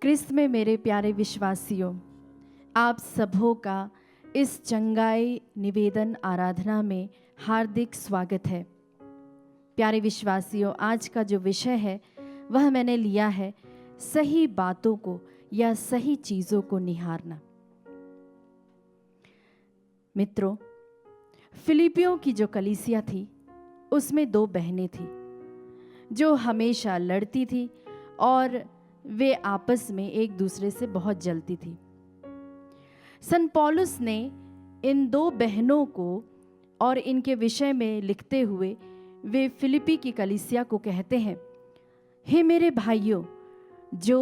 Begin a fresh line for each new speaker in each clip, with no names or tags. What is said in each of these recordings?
क्रिस्त में मेरे प्यारे विश्वासियों, आप सबों का इस चंगाई निवेदन आराधना में हार्दिक स्वागत है। प्यारे विश्वासियों, आज का जो विषय है वह मैंने लिया है सही बातों को या सही चीज़ों को निहारना। मित्रों, फिलिपियों की जो कलीसिया थी उसमें 2 बहनें थी जो हमेशा लड़ती थी और वे आपस में एक दूसरे से बहुत जलती थी। संत पौलुस ने इन 2 बहनों को और इनके विषय में लिखते हुए वे फिलिपी की कलीसिया को कहते हैं, हे मेरे भाइयों, जो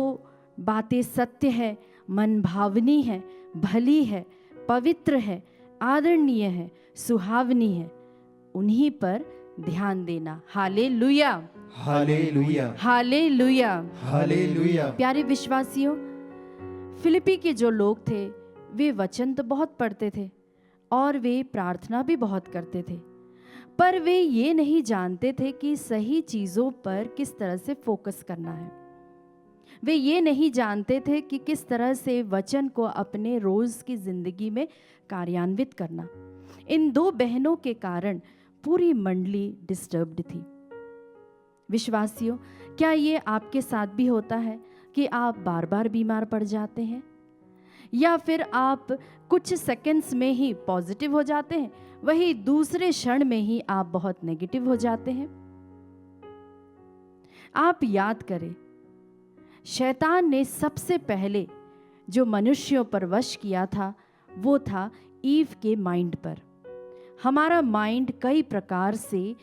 बातें सत्य है, मनभावनी है, भली है, पवित्र है, आदरणीय है, सुहावनी है, उन्हीं पर ध्यान देना। Hallelujah,
hallelujah,
hallelujah,
hallelujah.
प्यारे विश्वासियों, फिलिपी के जो लोग थे वे वचन तो बहुत पढ़ते थे और वे प्रार्थना भी बहुत करते थे, पर वे ये नहीं जानते थे कि सही चीज़ों पर किस तरह से फोकस करना है। वे ये नहीं जानते थे कि किस तरह से वचन को अपने रोज़ की ज़िंदगी में कार्यान्वित करना। इन 2 बहनों के कारण पूरी मंडली डिस्टर्ब्ड थी। विश्वासियों, क्या ये आपके साथ भी होता है कि आप बार बार बीमार पड़ जाते हैं, या फिर आप कुछ सेकंड्स में ही पॉजिटिव हो जाते हैं, वही दूसरे क्षण में ही आप बहुत नेगेटिव हो जाते हैं? आप याद करें, शैतान ने सबसे पहले जो मनुष्यों पर वश किया था वो था ईव के माइंड पर। हमारा माइंड कई प्रकार से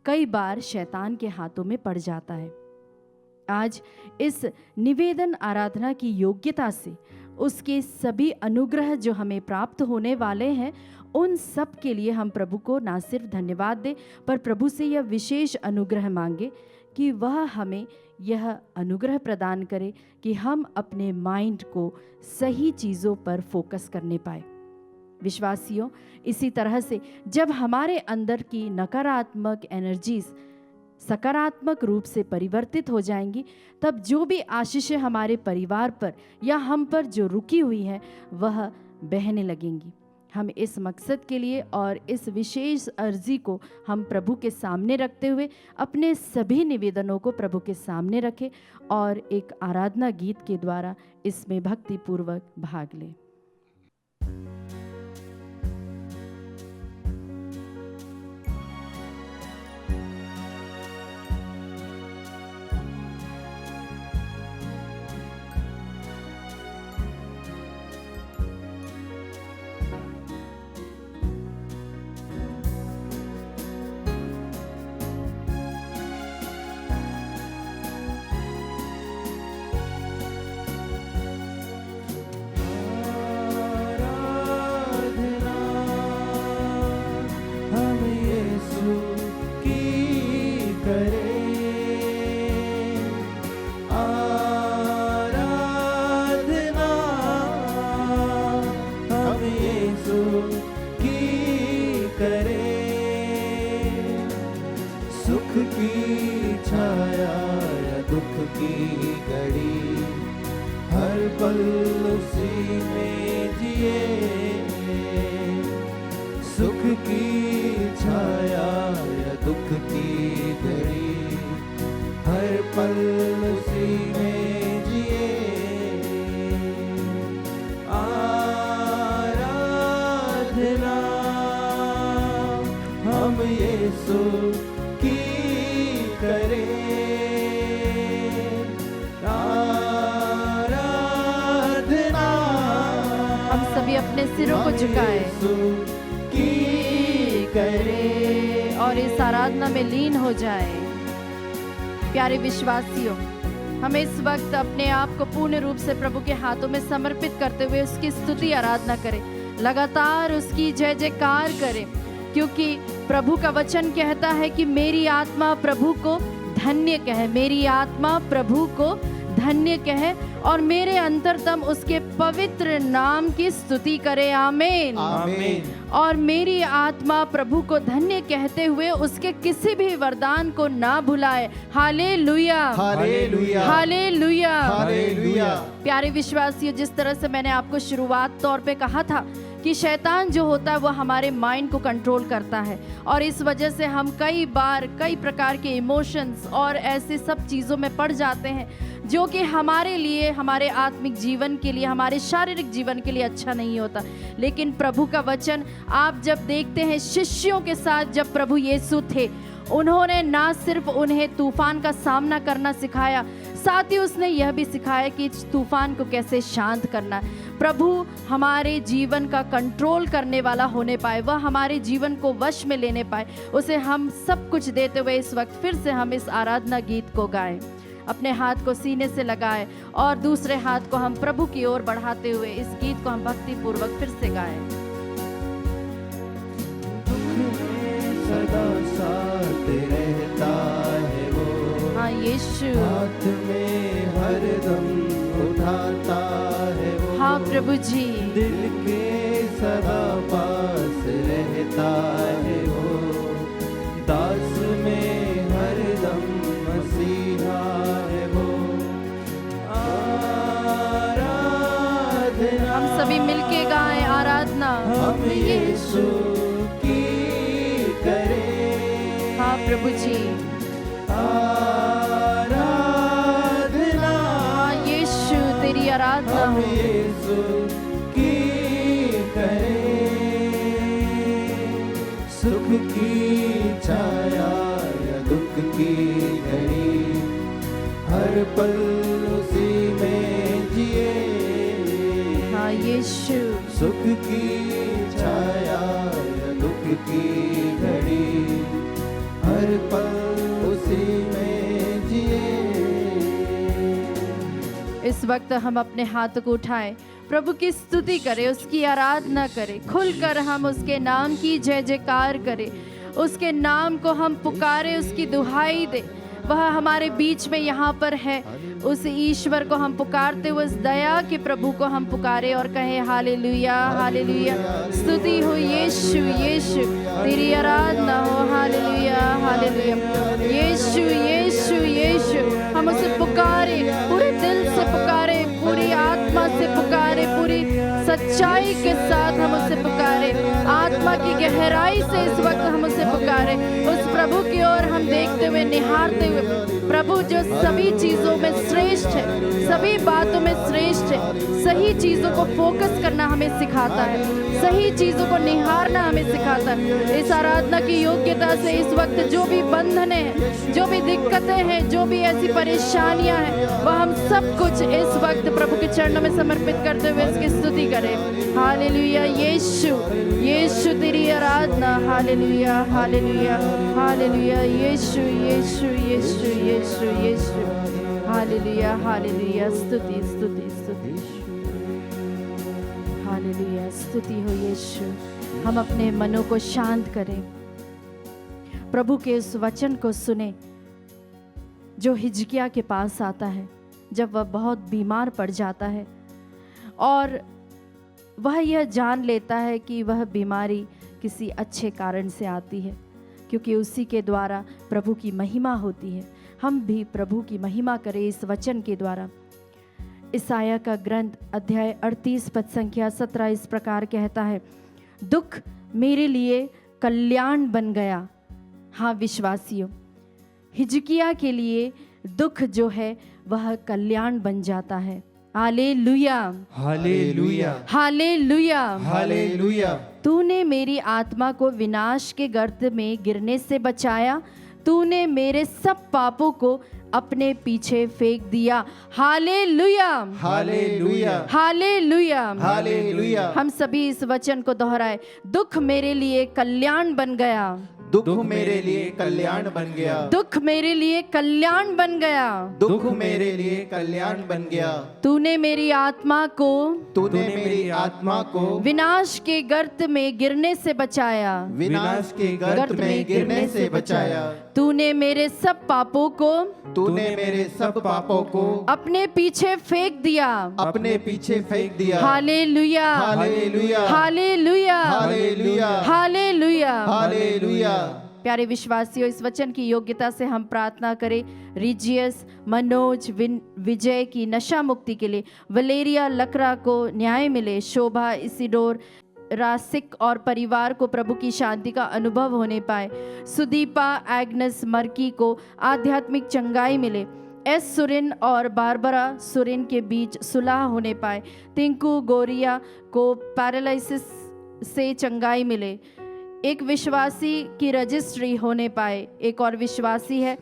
कई बार शैतान के हाथों में पड़ जाता है। आज इस निवेदन आराधना की योग्यता से उसके सभी अनुग्रह जो हमें प्राप्त होने वाले हैं, उन सब के लिए हम प्रभु को ना सिर्फ धन्यवाद दें, पर प्रभु से यह विशेष अनुग्रह मांगे कि वह हमें यह अनुग्रह प्रदान करे कि हम अपने माइंड को सही चीज़ों पर फोकस करने पाए। विश्वासियों, इसी तरह से जब हमारे अंदर की नकारात्मक एनर्जीज सकारात्मक रूप से परिवर्तित हो जाएंगी, तब जो भी आशीषें हमारे परिवार पर या हम पर जो रुकी हुई है वह बहने लगेंगी। हम इस मकसद के लिए और इस विशेष अर्जी को हम प्रभु के सामने रखते हुए अपने सभी निवेदनों को प्रभु के सामने रखें और एक आराधना गीत के द्वारा इसमें भक्तिपूर्वक भाग लें। अपने सिरों को झुकाए करे और इस आराधना में लीन हो जाए। प्यारे विश्वासियों, हमें इस वक्त अपने आप को पूर्ण रूप से प्रभु के हाथों में समर्पित करते हुए उसकी स्तुति आराधना करें, लगातार उसकी जय जयकार करें, क्योंकि प्रभु का वचन कहता है कि मेरी आत्मा प्रभु को धन्य कहे, मेरी आत्मा प्रभु को धन्य कहे और मेरे अंतरतम उसके पवित्र नाम की स्तुति करे। आमीन, आमीन। और मेरी आत्मा प्रभु को धन्य कहते हुए उसके किसी भी वरदान को ना भुलाए। Hallelujah,
hallelujah,
hallelujah.
हालेलुया।
प्यारे विश्वासियों, जिस तरह से मैंने आपको शुरुआत तौर पे कहा था कि शैतान जो होता है वो हमारे माइंड को कंट्रोल करता है, और इस वजह से हम कई बार कई प्रकार के इमोशंस और ऐसे सब चीज़ों में पड़ जाते हैं जो कि हमारे लिए, हमारे आत्मिक जीवन के लिए, हमारे शारीरिक जीवन के लिए अच्छा नहीं होता। लेकिन प्रभु का वचन आप जब देखते हैं, शिष्यों के साथ जब प्रभु यीशु थे, उन्होंने ना सिर्फ उन्हें तूफान का सामना करना सिखाया, साथ ही उसने यह भी सिखाया कि तूफान को कैसे शांत करना है। प्रभु हमारे जीवन का कंट्रोल करने वाला होने पाए, वह हमारे जीवन को वश में लेने पाए, उसे हम सब कुछ देते हुए इस वक्त फिर से हम इस आराधना गीत को गाएं। अपने हाथ को सीने से लगाएं और दूसरे हाथ को हम प्रभु की ओर बढ़ाते हुए इस गीत को हम भक्ति पूर्वक फिर से गाएं।
सदा साथ रहता है वो,
हाँ यीशु,
हाथ में हरदम उठाता है वो,
हाँ प्रभु जी,
दिल के सदा पास रहता है वो, दास में हरदम मसीहा है वो। आराधना
हम सभी मिलके गाएं आराधना।
हम यीशु की करें,
हाँ प्रभु जी,
आराधना
हाँ यीशु तेरी आराधना
हम
हो।
यीशु की करें, सुख की छाया या दुख की घड़ी, हर पल उसी में जिए।
हाँ यीशु,
सुख की छाया या दुख की घड़ी, हर पल उसी में जिए।
इस वक्त हम अपने हाथ को उठाएं, प्रभु की स्तुति करें, उसकी आराधना करें, खुलकर हम उसके नाम की जय जयकार करें, उसके नाम को हम पुकारें, उसकी दुहाई दें। वह हमारे बीच में यहाँ पर है, उस ईश्वर को हम पुकारते हुए, उस दया के प्रभु को हम पुकारे और कहें हालेलुया, हालेलुया। स्तुति हो यीशु, यीशु तेरी आराधना हो। Hallelujah, hallelujah. यीशु, यीशु, यीशु, हम उसे पुकारे, पूरे दिल से पुकारे, पूरी आत्मा से पुकारे, पूरी सच्चाई के साथ हम उसे पुकारे, आत्मा की गहराई से इस वक्त हम उसे पुकारे। उस प्रभु की ओर हम देखते हुए, निहारते हुए, प्रभु जो सभी चीजों में श्रेष्ठ है, सभी बातों में श्रेष्ठ है, सही चीजों को फोकस करना हमें सिखाता है, सही चीजों को निहारना हमें सिखाता है। इस आराधना की योग्यता से इस वक्त जो भी बंधने हैं, जो भी दिक्कतें हैं, जो भी ऐसी परेशानियां हैं, वह हम सब कुछ इस वक्त प्रभु के चरणों में समर्पित करते हुए इसकी स्तुति करें। हालेलुया, यीशु, यीशु तेरी आराधना। Hallelujah, hallelujah, hallelujah. यीशु, यीशु, यीशु, यीशु, यीशु। Hallelujah, hallelujah. स्तुति, स्तुति, स्तुति। हालेलुया, स्तुति हो यीशु। हम अपने मनों को शांत करें, प्रभु के उस वचन को सुने जो हिजकिय्याह के पास आता है जब वह बहुत बीमार पड़ जाता है, और वह यह जान लेता है कि वह बीमारी किसी अच्छे कारण से आती है, क्योंकि उसी के द्वारा प्रभु की महिमा होती है। हम भी प्रभु की महिमा करें इस वचन के द्वारा। ईसाया का ग्रंथ अध्याय 38 पद संख्या 17 इस प्रकार कहता है, दुख मेरे लिए कल्याण बन गया। हाँ विश्वासियों, हिजकिय्याह के लिए दुख जो है वह कल्याण बन जाता है। Hallelujah,
hallelujah,
hallelujah,
hallelujah.
तूने मेरी आत्मा को विनाश के गर्त में गिरने से बचाया, तूने मेरे सब पापों को अपने पीछे फेंक दिया। Hallelujah,
hallelujah,
hallelujah,
hallelujah.
हम सभी इस वचन को दोहराए, दुख मेरे लिए कल्याण बन गया।
दुख मेरे लिए कल्याण बन गया,
दुख मेरे लिए कल्याण बन गया।
दुख मेरे लिए कल्याण बन गया।
तूने मेरी आत्मा को
तूने मेरी आत्मा को
विनाश के गर्त में गिरने से बचाया,
विनाश के गर्त में गिरने से बचाया।
तूने मेरे सब पापों को
तूने मेरे सब पापों को
अपने पीछे फेंक दिया।
अपने पीछे फेंक दिया।
Hallelujah,
hallelujah,
hallelujah,
hallelujah,
hallelujah.
Hallelujah.
प्यारे विश्वासियों, इस वचन की योग्यता से हम प्रार्थना करें रिजियस, मनोज, विजय की नशा मुक्ति के लिए, वलेरिया लकरा को न्याय मिले, शोभा, इसिडोर, रासिक और परिवार को प्रभु की शांति का अनुभव होने पाए, सुदीपा, एग्नस, मर्की को आध्यात्मिक चंगाई मिले, एस सुरिन और बारबरा सुरिन के बीच सुलह होने पाए, तिंकू गोरिया को पैरालिसिस से चंगाई मिले, एक विश्वासी की रजिस्ट्री होने पाए, एक और विश्वासी है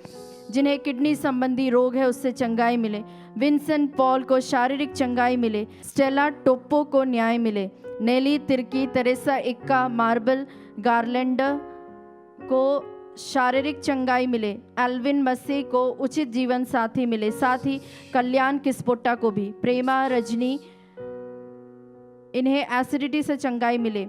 जिन्हें किडनी संबंधी रोग है उससे चंगाई मिले, विंसेंट पॉल को शारीरिक चंगाई मिले, स्टेला टोप्पो को न्याय मिले, नेली तिर्की, तेरेसा इक्का, मार्बल गार्लैंडर को शारीरिक चंगाई मिले, एल्विन मसीह को उचित जीवन साथी मिले, साथ ही कल्याण किस्पोट्टा को भी, प्रेमा, रजनी, इन्हें एसिडिटी से चंगाई मिले,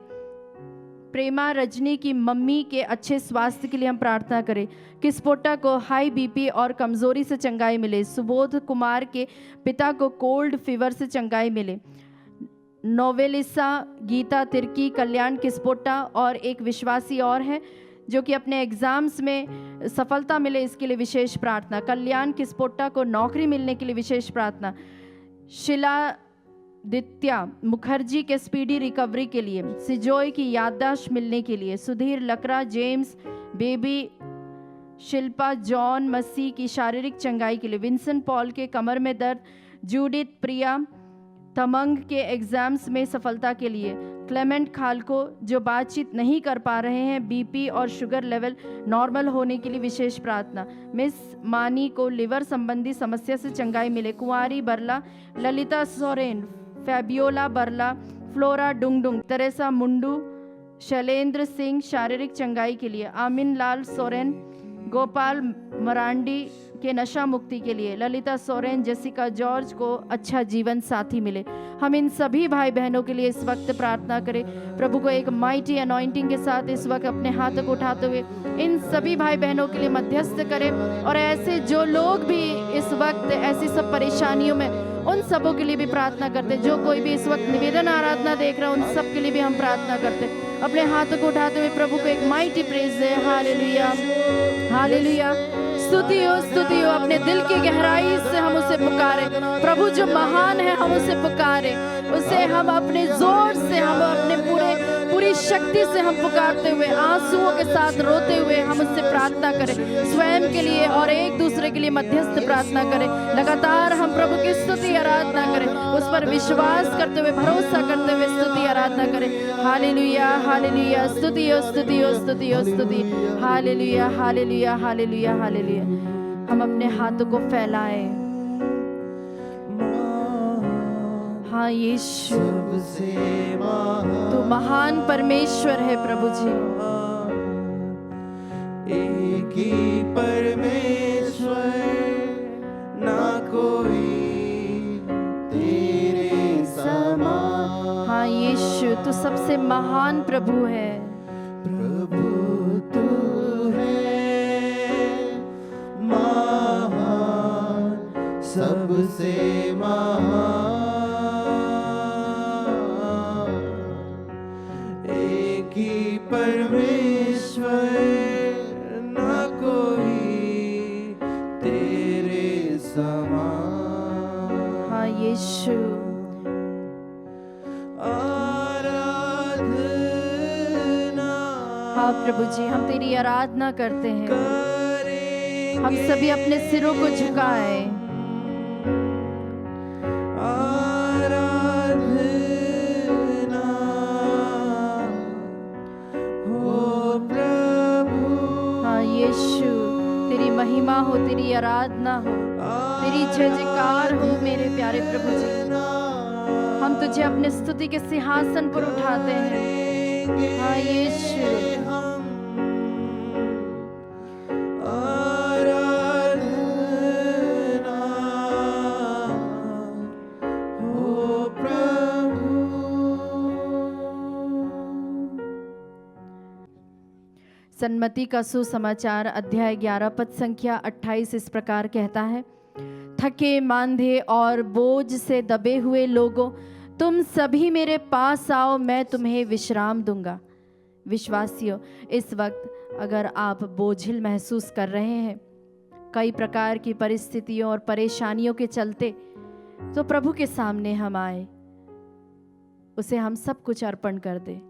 प्रेमा, रजनी की मम्मी के अच्छे स्वास्थ्य के लिए हम प्रार्थना करें, किस्पोट्टा को हाई बीपी और कमजोरी से चंगाई मिले, सुबोध कुमार के पिता को कोल्ड फीवर से चंगाई मिले, नोवेलिसा, गीता तिर्की, कल्याण किस्पोट्टा और एक विश्वासी और है जो कि अपने एग्जाम्स में सफलता मिले, इसके लिए विशेष प्रार्थना, कल्याण किस्पोट्टा को नौकरी मिलने के लिए विशेष प्रार्थना, शिला दित्या मुखर्जी के स्पीडी रिकवरी के लिए, सिजोय की याददाश्त मिलने के लिए, सुधीर लकरा, जेम्स, बेबी, शिल्पा, जॉन मसीह की शारीरिक चंगाई के लिए, विंसेंट पॉल के कमर में दर्द, जूडिथ, प्रिया, तमंग के एग्जाम्स में सफलता के लिए, क्लेमेंट खालको जो बातचीत नहीं कर पा रहे हैं, बीपी और शुगर लेवल नॉर्मल होने के लिए विशेष प्रार्थना, मिस मानी को लिवर संबंधी समस्या से चंगाई मिले, कुंवारी बरला, ललिता सोरेन, फैबियोला बरला, फ्लोरा डुंगडुंग, तेरेसा मुंडू, शैलेंद्र सिंह शारीरिक चंगाई के लिए, आमिन लाल सोरेन, गोपाल मरांडी के नशा मुक्ति के लिए, ललिता सोरेन, जेसिका जॉर्ज को अच्छा जीवन साथी मिले। हम इन सभी भाई बहनों के लिए इस वक्त प्रार्थना करें, प्रभु को एक माइटी अनॉइंटिंग के साथ इस वक्त अपने हाथ को उठाते हुए इन सभी भाई बहनों के लिए मध्यस्थ करें, और ऐसे जो लोग भी इस वक्त ऐसी सब परेशानियों में, उन सबों के लिए भी प्रार्थना करते, जो कोई भी इस वक्त निवेदन आराधना देख रहा है उन सब के लिए भी हम प्रार्थना करते, अपने हाथों को उठाते हुए प्रभु को एक माइटी प्रेज दे। हालेलुया, हालेलुया, स्तुति हो, स्तुति हो, अपने दिल की गहराई से हम उसे पुकारे, प्रभु जो महान है हम उसे पुकारे, उसे हम अपने जोर से, हम अपने पूरी शक्ति से हम पुकारते हुए, आंसुओं के साथ रोते हुए हम उससे प्रार्थना करें, स्वयं के लिए और एक दूसरे के लिए मध्यस्थ प्रार्थना करें, लगातार हम प्रभु की स्तुति आराधना करें, उस पर विश्वास करते हुए, भरोसा करते हुए स्तुति आराधना करें। हालेलुया, हालेलुया, स्तुति हो, स्तुति हो, स्तुति हो, स्तुति, हालेलुया, हालेलुया, हालेलुया, हालेलुया। हम अपने हाथों को फैलाएं। हाँ यीशु, तू महान परमेश्वर है प्रभु जी,
एक ही परमेश्वर, ना कोई तेरे समान।
हाँ यीशु, तू सबसे महान प्रभु है,
प्रभु तू है महान, सबसे महान, एक ही परमेश्वर, ना कोई तेरे समान।
हाँ यीशु, हाँ प्रभु जी, हम तेरी आराधना करते हैं, हम सभी अपने सिरों को झुकाएं, तेरी महिमा हो, तेरी आराधना हो, तेरी जय जयकार हो मेरे प्यारे प्रभु जी। हम तुझे अपने स्तुति के सिंहासन पर उठाते हैं। हाँ यीशु, सन्मति का सुसमाचार अध्याय 11 पद संख्या 28 इस प्रकार कहता है, थके मांदे और बोझ से दबे हुए लोगों, तुम सभी मेरे पास आओ, मैं तुम्हें विश्राम दूंगा। विश्वासियों, इस वक्त अगर आप बोझिल महसूस कर रहे हैं कई प्रकार की परिस्थितियों और परेशानियों के चलते, तो प्रभु के सामने हम आए, उसे हम सब कुछ अर्पण कर दे।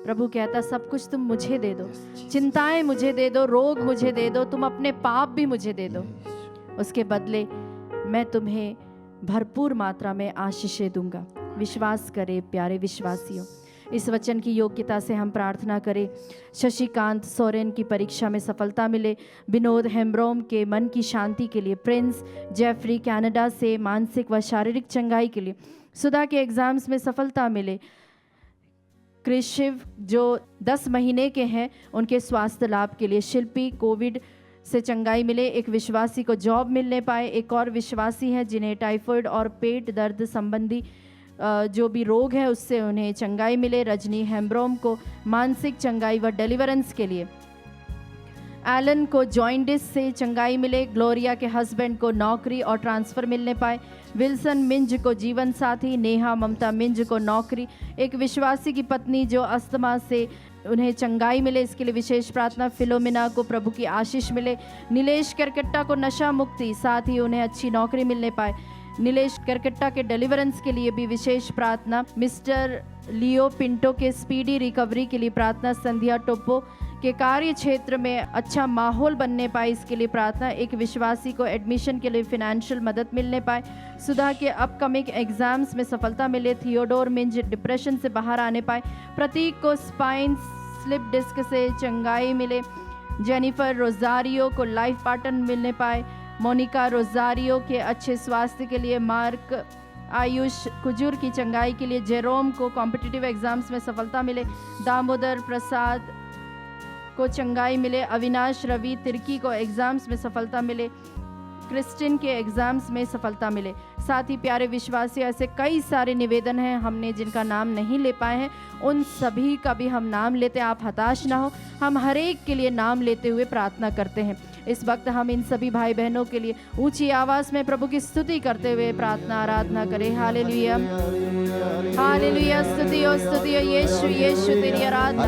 प्रभु कहता, सब कुछ तुम मुझे दे दो, चिंताएं मुझे दे दो, रोग मुझे दे दो, तुम अपने पाप भी मुझे दे दो, उसके बदले मैं तुम्हें भरपूर मात्रा में आशीषें दूंगा। विश्वास करें प्यारे विश्वासियों, इस वचन की योग्यता से हम प्रार्थना करें। शशिकांत सोरेन की परीक्षा में सफलता मिले, विनोद हेम्ब्रोम के मन की शांति के लिए, प्रिंस जेफरी कनाडा से मानसिक व शारीरिक चंगाई के लिए, सुधा के एग्जाम्स में सफलता मिले, कृषिव जो 10 महीने के हैं उनके स्वास्थ्य लाभ के लिए, शिल्पी कोविड से चंगाई मिले, एक विश्वासी को जॉब मिलने पाए, एक और विश्वासी हैं जिन्हें टाइफाइड और पेट दर्द संबंधी जो भी रोग है उससे उन्हें चंगाई मिले, रजनी हेम्ब्रोम को मानसिक चंगाई व डिलीवरेंस के लिए, एलन को जॉइंटिस से चंगाई मिले, ग्लोरिया के हस्बैंड को नौकरी और ट्रांसफ़र मिलने पाए, विल्सन मिंज को जीवन साथी, नेहा ममता मिंज को नौकरी, एक विश्वासी की पत्नी जो अस्थमा से उन्हें चंगाई मिले, इसके लिए विशेष प्रार्थना। फिलोमिना को प्रभु की आशीष मिले, नीलेश करकट्टा को नशा मुक्ति, साथ ही उन्हें अच्छी नौकरी मिलने पाए। नीलेश करकट्टा के डिलीवरेंस के लिए भी विशेष प्रार्थना। मिस्टर लियो पिंटो के स्पीडी रिकवरी के लिए प्रार्थना। संध्या टोप्पो के कार्य क्षेत्र में अच्छा माहौल बनने पाए, इसके लिए प्रार्थना। एक विश्वासी को एडमिशन के लिए फिनेंशियल मदद मिलने पाए। सुधा के अपकमिंग एग्जाम्स में सफलता मिले। थियोडोर मिंज डिप्रेशन से बाहर आने पाए। प्रतीक को स्पाइन स्लिप डिस्क से चंगाई मिले। जेनिफर रोजारियो को लाइफ पार्टनर मिलने पाए। मोनिका रोजारियो के अच्छे स्वास्थ्य के लिए। मार्क आयुष कुजूर की चंगाई के लिए। जेरोम को कॉम्पिटिटिव एग्जाम्स में सफलता मिले। दामोदर प्रसाद को चंगाई मिले। अविनाश रवि तिर्की को एग्जाम्स में सफलता मिले। क्रिस्टिन के एग्जाम्स में सफलता मिले। साथ ही प्यारे विश्वासी, ऐसे कई सारे निवेदन हैं हमने जिनका नाम नहीं ले पाए हैं, उन सभी का भी हम नाम लेते हैं। आप हताश ना हो, हम हर एक के लिए नाम लेते हुए प्रार्थना करते हैं। इस वक्त हम इन सभी भाई बहनों के लिए ऊंची आवाज में प्रभु की स्तुति करते हुए प्रार्थना आराधना करें। हालेलुया हालेलुया, स्तुति और स्तुति यीशु यीशु तेरी आराधना।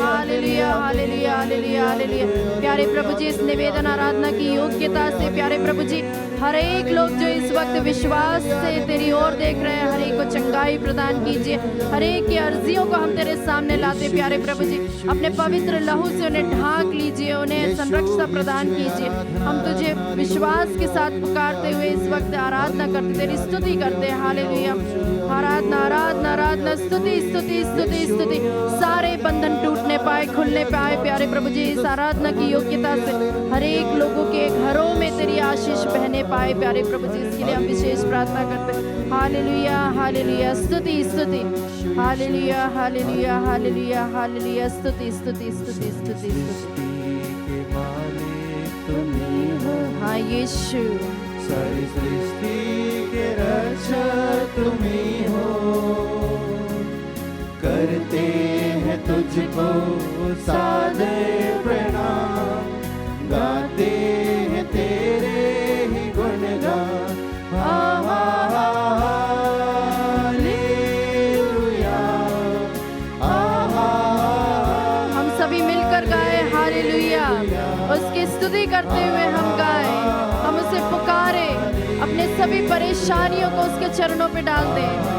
Hallelujah hallelujah hallelujah hallelujah. प्यारे प्रभु जी, इस निवेदन आराधना की योग्यता से प्यारे प्रभु जी, हर एक लोग जो इस वक्त विश्वास से तेरी ओर देख रहे हैं, हर एक को चंगाई प्रदान कीजिए। हर एक की अर्जियों को हम तेरे सामने लाते प्यारे प्रभु जी, अपने पवित्र लहू से उन्हें ढांक लीजिए, उन्हें संरक्षण प्रदान कीजिए। हम तुझे विश्वास के साथ पुकारते हुए इस वक्त आराधना करते, तेरी स्तुति करते हैं। हालेलुया, आराधना आराधना आराधना, स्तुति स्तुति स्तुति स्तुति। सारे बंधन टूटने पाए, खुलने पाए प्यारे प्रभु जी, इस आराधना की योग्यता से हर एक लोगों के घरों में तेरी आशीष बहने पाए प्यारे प्रभु जी, इसके लिए हम विशेष प्रार्थना करते हैं। हालेलुया हालेलुया, स्तुति स्तुति। हालेलुया हालेलुया हालेलुया हालेलुया, स्तुति स्तुति स्तुति स्तुति स्तुति। हाँ यीशु,
सारी सृष्टि के रक्षक तुम ही हो, करते हैं तुझको सादे प्रणाम, गाते हैं तेरे ही गुणगान।
हम सभी मिलकर गाए हालेलुया, उसकी स्तुति करते हुए हम गाए, हम उसे पुकारे, अपने सभी परेशानियों को उसके चरणों पे डाल दें।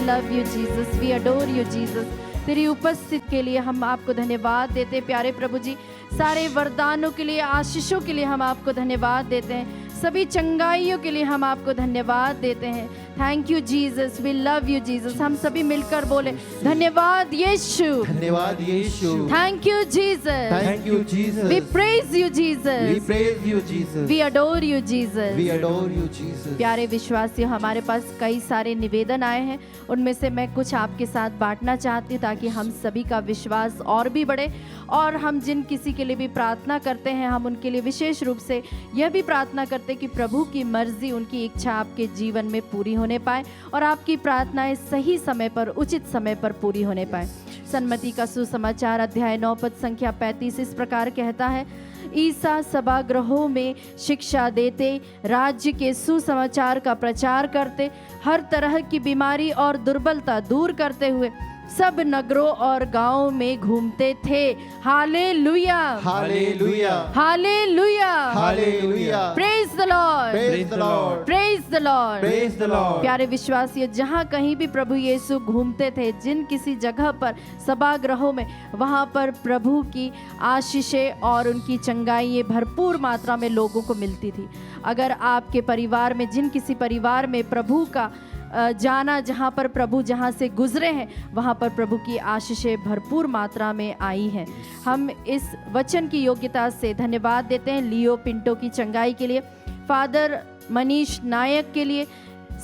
Love you Jesus, we adore you Jesus। तेरी उपस्थिति के लिए हम आपको धन्यवाद देते हैं प्यारे प्रभु जी। सारे वरदानों के लिए, आशीषों के लिए हम आपको धन्यवाद देते हैं। सभी चंगाइयों के लिए हम आपको धन्यवाद देते हैं। Thank you Jesus, we love you Jesus. हम सभी मिलकर बोले धन्यवाद यीशु,
धन्यवाद यीशु।
Thank you Jesus,
thank you Jesus.
We praise you
we
Jesus,
praise you Jesus.
We adore you Jesus.
We adore you Jesus.
प्यारे विश्वासियों, हमारे पास कई सारे निवेदन आए हैं, उनमें से मैं कुछ आपके साथ बांटना चाहती हूँ ताकि हम सभी का विश्वास और भी बढ़े, और हम जिन किसी के लिए भी प्रार्थना करते हैं हम उनके लिए विशेष रूप से यह भी प्रार्थना करते हैं कि प्रभु की मर्जी, उनकी इच्छा आपके जीवन में पूरी होने पाए और आपकी प्रार्थनाएं सही समय पर, उचित समय पर पूरी होने पाए। सन्मति का सुसमाचार अध्याय 9 पद संख्या 35 इस प्रकार कहता है, ईसा सभागृहों में शिक्षा देते, राज्य के सुसमाचार का प्रचार करते, हर तरह की बीमारी और दुर्बलता दूर करते हुए सब नगरों और गांवों में घूमते थे। Hallelujah,
hallelujah,
hallelujah,
hallelujah.
Praise the Lord,
praise the Lord,
praise the Lord,
praise the Lord.
प्यारे विश्वासियों, जहाँ कहीं भी प्रभु यीशु घूमते थे, जिन किसी जगह पर सभागृहों में, वहाँ पर प्रभु की आशीषें और उनकी चंगाइयाँ भरपूर मात्रा में लोगों को मिलती थी। अगर आपके परिवार में, जिन किसी परिवार में प्रभु का जाना, जहाँ पर प्रभु जहाँ से गुजरे हैं, वहाँ पर प्रभु की आशीषें भरपूर मात्रा में आई हैं। हम इस वचन की योग्यता से धन्यवाद देते हैं लियो पिंटो की चंगाई के लिए, फादर मनीष नायक के लिए,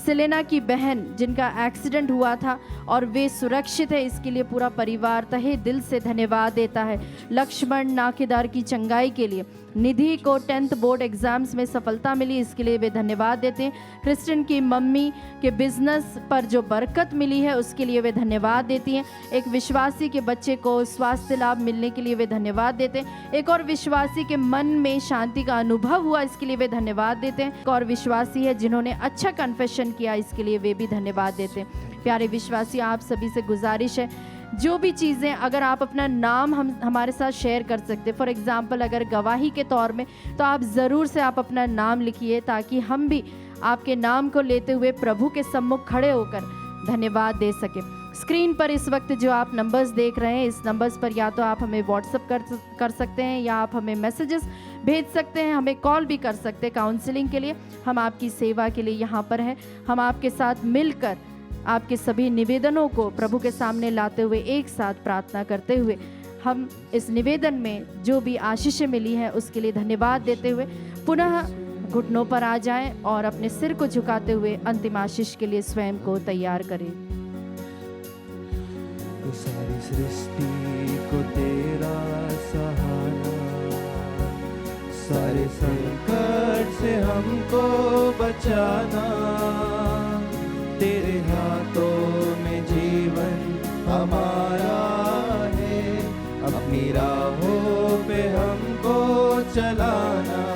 सेलेना की बहन जिनका एक्सीडेंट हुआ था और वे सुरक्षित है, इसके लिए पूरा परिवार तहे दिल से धन्यवाद देता है। लक्ष्मण नाकेदार की चंगाई के लिए, निधि को 10th बोर्ड एग्जाम्स में सफलता मिली, इसके लिए वे धन्यवाद देते हैं। क्रिस्टियन की मम्मी के बिजनेस पर जो बरकत मिली है उसके लिए वे धन्यवाद देती हैं। एक विश्वासी के बच्चे को स्वास्थ्य लाभ मिलने के लिए वे धन्यवाद देते हैं। एक और विश्वासी के मन में शांति का अनुभव हुआ, इसके लिए वे धन्यवाद देते हैं। एक और विश्वासी है जिन्होंने अच्छा कन्फेशन किया, इसके लिए वे भी धन्यवाद देते हैं। प्यारे विश्वासी, आप सभी से गुजारिश है, जो भी चीज़ें अगर आप अपना नाम हमारे साथ शेयर कर सकते, फॉर एग्जांपल अगर गवाही के तौर में, तो आप ज़रूर से आप अपना नाम लिखिए ताकि हम भी आपके नाम को लेते हुए प्रभु के सम्मुख खड़े होकर धन्यवाद दे सकें। स्क्रीन पर इस वक्त जो आप नंबर्स देख रहे हैं, इस नंबर्स पर या तो आप हमें व्हाट्सअप कर सकते हैं या आप हमें मैसेजेस भेज सकते हैं, हमें कॉल भी कर सकते हैं काउंसलिंग के लिए। हम आपकी सेवा के लिए यहाँ पर हैं। हम आपके साथ मिलकर आपके सभी निवेदनों को प्रभु के सामने लाते हुए, एक साथ प्रार्थना करते हुए, हम इस निवेदन में जो भी आशीषें मिली हैं उसके लिए धन्यवाद देते हुए पुनः घुटनों पर आ जाएं और अपने सिर को झुकाते हुए अंतिम आशीष के लिए स्वयं को तैयार करें।
सारी सृष्टि को तेरा सहारा, सारे संकट से हमको बचाना, तेरे हाथों में जीवन हमारा है, अपनी राहों पे हमको चलाना।